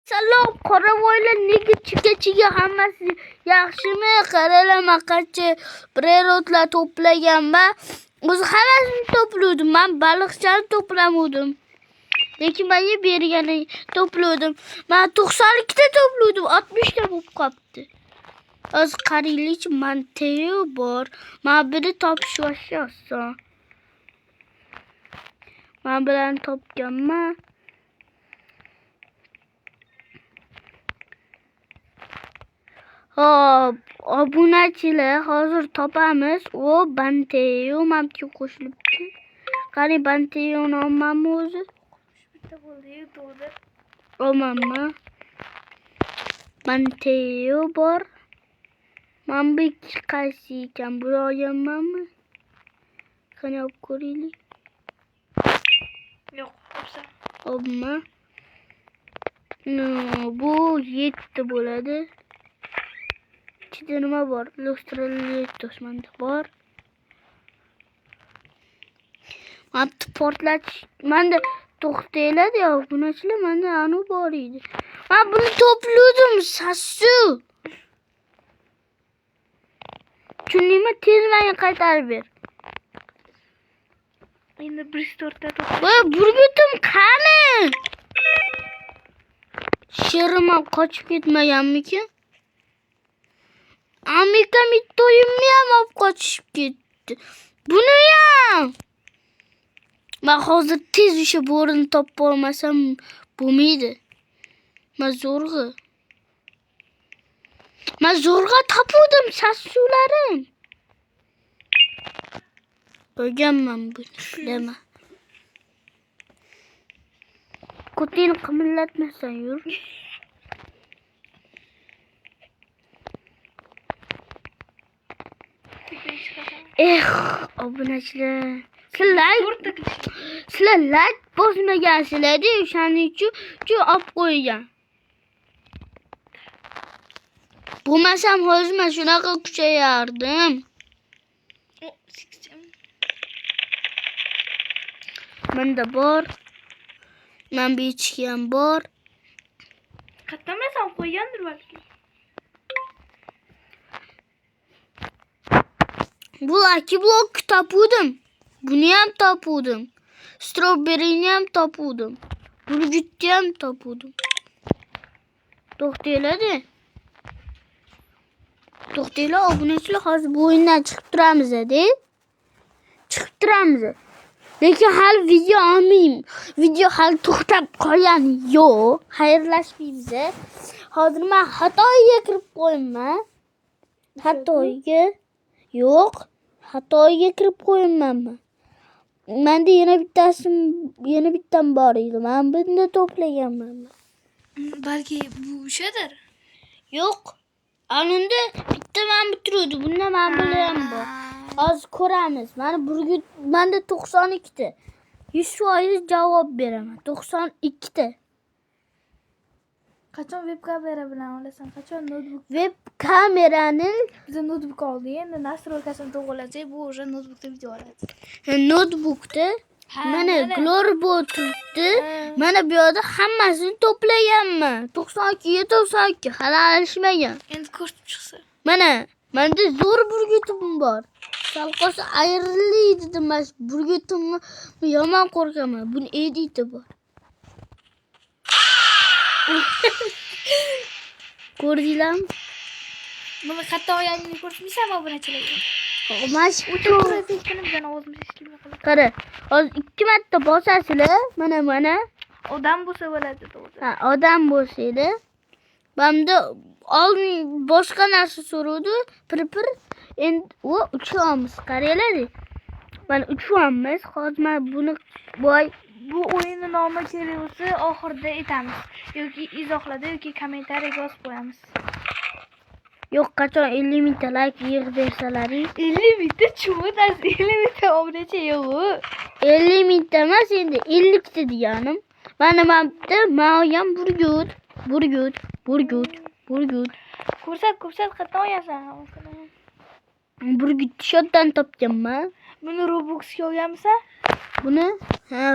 Salom, qoravoylar nega chika hammasi yaxshimi? Qaralama qancha prirodlar to'plaganman. O'zi hammasini to'pladim. Men baliqchani to'plamadim. Lekin menga bergani to'pladim. Men 92 ta to'pladim, 60 ta bo'lib qolibdi. O'zi qarangchi, Manteo bor. Men buni topish vaqti oson. Men bilan topganman. Hop, obunachilar hozir topamiz. O Banteo mamga qo'shilibdi. Qani Banteo nomami o'zi? Bitta bo'ldi-yu, to'g'ri. Omamma. Banteo bor. Men bu qaysi ekan? Bu olganmanmi? Qani olib ko'raylik. Yo'q, o'psa. Obma. No, bu 7 bo'ladi. İçinde nima bor? Lustralitos manda bor. Manda portlash, manda to'xtaylar ya, bunachilar manda anu bor edi. Men buni to'pladim, sassu. Tushundingmi? Tez menga qaytarib ber. Endi 1-4 ta to'pladim. Voy, burgutim qani? Sherim qochib ketmaganmikin? Amerika mittoyimni ham olib qochib ketdi. Buni ham. Men hozir tez o'sha bo'rini topib olmasam bo'lmaydi. Men zo'rg'a topdim sassularim. Qo'yganman buni, dema. Ko'tingni qimillatmasdan yur. Obunachilar. Sizlar like bosmagansiz-da, o'shaning uchun olib qo'ygan. Bo'lmasam hozir men shunaqa kuchayardim. Menda bor. Men bu ichki ham bor. Qatnamasam qo'ygandir balki. Bu Lucky Block topdim. Buni ham topdim. Strawberry'ni ham topdim. Burgutni ham topdim. To'xtanglar, obunachilar, hozir bu o'yindan chiqib turamiz-da. Chiqib turamiz. Lekin hali video olmayman. Video hali to'xtab qolgani yo'q. Xayrlashmaymiz. Hozir men xatoga kirib qo'yibman. Xatoga yo'q. Xatoga kirib qo'yibman. Menda yana bittam bor edi. Men buni to'plaganman. Balki bu o'shadir. Yo'q. Anunda bitta men bitirdim. Bunda men bilan bor. Hozir ko'ramiz. Menda 92 ta. 100% javob beraman. 92 ta. Qachon web kamera bilan olasan? Qachon notebook? Web kamerani Biz notebook oldik. Endi nastroykasini to'g'rilasak, bu уже notebookda video oladi. notebookda mana Glorbo turibdi. Mana bu yerda hammasini to'plaganman. 92 hali alishmagan. Endi ko'rib chiqsa. Mana menda zo'r burgutim bor. Sal qolsa ayriladi demas. Burgutimni yomon qo'rqaman. Buni editi bor. Ko'rdinglarmi? Buni xato o'yinini ko'rishmaysanmi obunachilarga? Qara, hozir 2 marta bosasizlar. Mana. Odam bo'lsa bo'ladi, to'g'ri. Ha, odam bo'lsa-da. Bamda boshqa narsa so'radi. Pir. Endi uchamiz. Qaranglar. Mana uchamiz. Hozir men buni Bu o'yinning nomi kerak bo'lsa, oxirida aytamiz yoki izohlarda yoki kommentariyaga yozib qo'yamiz. Yo'q, qachon 50 mingta like yig'ib bersalaring. 50 mingta cho'mdas, 50 mingta obunachi yo'q. 50 mingta emas, endi 50 ta deganim. Mana bitta men burgut. Ko'rsat, qayerdan olasan? Burgut shotdan topganman. Buni Robloxga olganmisan? Buni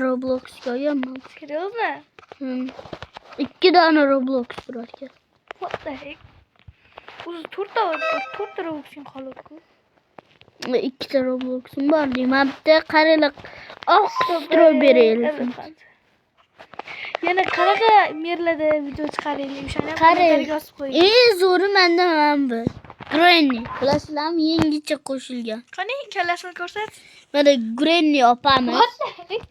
Robloxga olganman. Seriyozmi? 2 dona Roblox turar ekan. What the heck? O'zi 4 ta Robloxing qolibdi-ku. 2 ta Roblox'im bor deyman. Bitta qaranglar. Strawberry elephant. Yana qanaqa merlarda video chiqaraylik, o'shani ham Qarang. kommentariyga yozib qo'ying. Eng zo'ri menda mana bu. Granny. Bilasizlarmi, yangicha qo'shilgan. Qani, kallasini ko'rsat. Mana Granny opamiz. What the heck?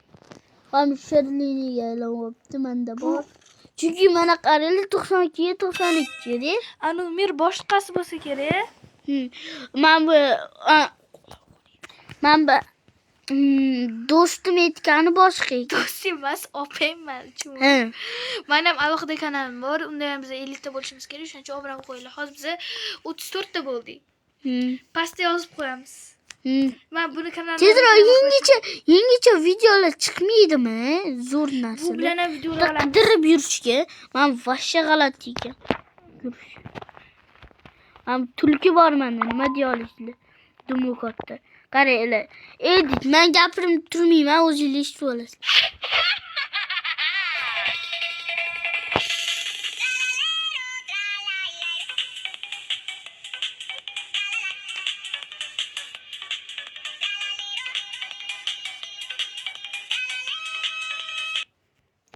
Ham Sherliniga aylanibdi menda bor. Chunki mana qaranglar 92 92 de. Anu mer boshqasi bo'lsa kerak. Men bu do'stim aytgani boshqa ekan. Do'st emas, opangman. Ha. Mana ham alohida kanalim bor. Unda ham biz 50 ta bo'lishimiz kerak. Shuning uchun obuna qo'yinglar. Hozir biz 34 ta bo'ldik. Pastga yozib qo'yamiz. Men buni kanalimda yangicha videolar chiqmaydimi? Zo'r narsa. bu bilan ham videolar olamiz. Qidirib yurishga men vashsha g'alati ekan. Ham tulki bor menda, nima deya olasizlar? Dumu katta. Qaranglar. Edit, men gapirib turmayman, o'zingiz eshitib olasizlar.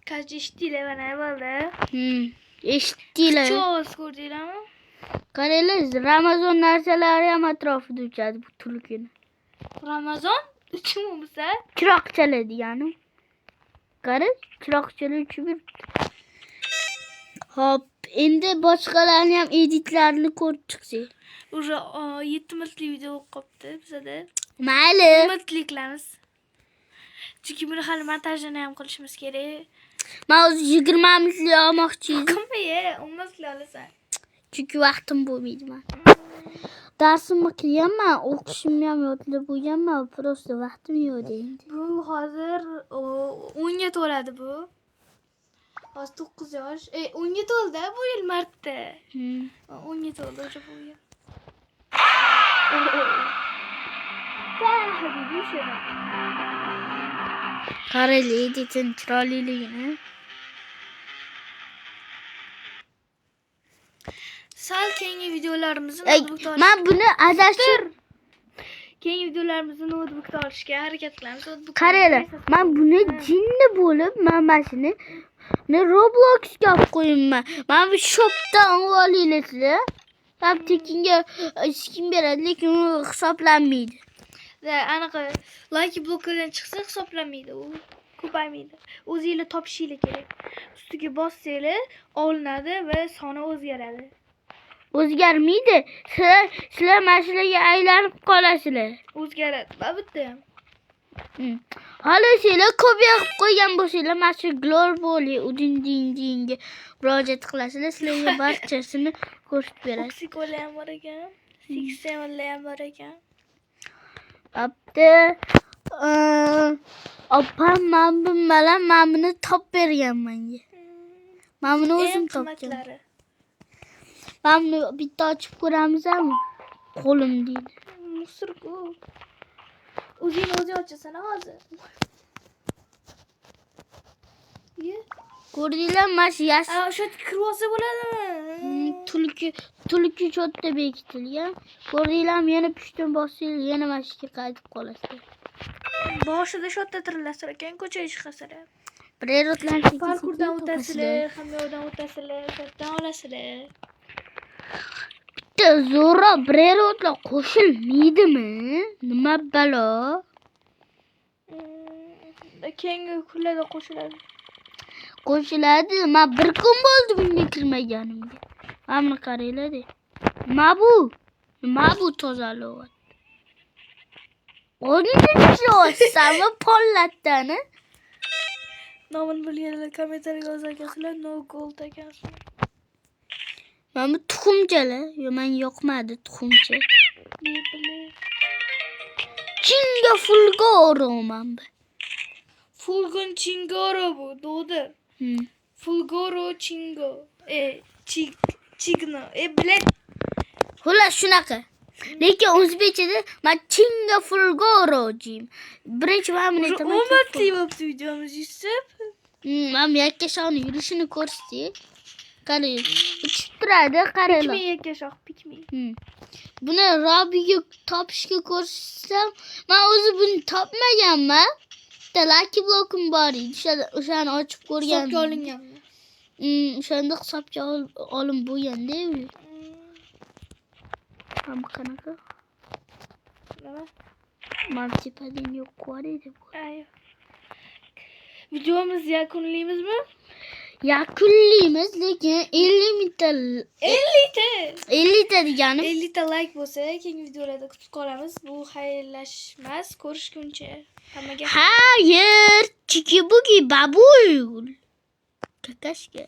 Kaç eshitdinglar mana bo'ldi. Eshitdinglar. Cho'z ko'rdinglarmi? Qaranglar, Ramazon narsalari ham atrofida uchadi bu tulkini. Ramazon uchun bo'lsa, Chiroq chaladiganim. Qarang, chiroq chalib uchib yuribdi. Hop, endi boshqalarning ham editlarini ko'rib chiqsak. уже 7 minutlik video bo'lib qopti bizada. Mayli. 1 minutlik qilamiz. Chunki buni hali montajini ham qilishimiz kerak. Men o'zi 20 minutlik olmoqchi edim. Qilmay, 10 minutlik olasan. Chunki vaqtim bo'lmaydi men. Darsimni qilyapman, o'qishimni ham yodlab bo'lganman, просто vaqtim yo'q deydi. Bu hozir 10 ga to'ladi bu. Hozir 9 yosh. 10 ga to'ldi bu yil martda. 10 ga to'ldi o'sha bu yil. Qaranglar, editin chiroyliligini. Sal keyingi videolarimizni Men buni adashib keyingi videolarimizni notebookda olishga harakat qilamiz. qaranglar, men buni jinni bo'lib, manbasini Robloxga olib qo'yibman. Men bu shopdan olinglar sizlar. Tam tekinga skin beradi, lekin u hisoblanmaydi. Anaqa like bloklardan chiqsa hisoblanmaydi, u ko'paymaydi. O'zingizlar topishinglar kerak. Ustiga bossanglar olinadi va soni o'zgaradi. O'zgarmaydi. Sizlar mashinaga aylanib qolasizlar. O'zgaradi. Bitta ham. Hali sizlar ko'p yig'ib qo'ygan bo'lsanglar, mana shu Globally udin-dinga murojaat qilasizlar. Sizlarga barchasini ko'rsatib beradi. Oksikola ham bor ekan. 67 ham bor ekan. Apti opam men buni top bergan menga. Men buni o'zim topdim. Men buni bitta ochib ko'ramizmi? Qo'lim deydi. Musurku. O'zing ochasan hozir. Ko'rdinglar, mana shu yas. O'sha kirib olsa bo'ladimi? Tulki cho'tda bekitilgan. Ko'rdinglarmi, yana pushtin bossanglar, yana mana shuga qaytib qolasizlar. Boshida shotda tirilasizlar ekan, ko'chaga chiqasizlar. Prerotlarni parkurdan o'tasizlar, hamyodan o'tasizlar, shotdan olasizlar. Bitta zo'ra prerotlar qo'shilmaydimi? Nima balo? Keyingi kunlarda qo'shiladi. Qo'shiladi. Men bir kun bo'ldi bunga kirmaganimga. Mana buni qaranglar-da. Nima bu tozalayapti? O'rniga ishlayapsanmi pollatdani? Nomini bilganlar kommentariyga yozasizlar, no gold ekansiz. Mana bu tuxumchalar. Menga yoqmadi tuxumcha. Chinga fulgoro mana bu. Fulgon chingoro bu, doğru. Fulgoro chingo. Chigno. Bilet. Xullas shunaqa. Lekin o'zbekchada men chinga fulgoro deyim. Birinchi men buni aytaman. Ummatli bo'libdi videomiz Yusuf. Mam yakkashoni yurishini ko'rishdi. Qani, uchib turadi, qaranglar. Pikmi yakashoq, pikmi. Buni Robiga topishga ko'rsam, men o'zi buni topmaganman. Bitta Lucky Block'im bor edi. O'shani ochib ko'rganman. Hisobga olinganmi? O'shanda hisobga olib bo'lganda. Ham qanaqa? Nima? Men tepadan yo'q bor edi. Ayyo. Videomizni yakunlaymizmi? Yakunlaymiz, lekin 50 mingta 50 ta deganim 50 ta like bo'lsa, keyingi videolarda kutib qolamiz. Bu xayrlashmas, ko'rishguncha. Hammaga Hayır, chiki bugi babul. Kakashga.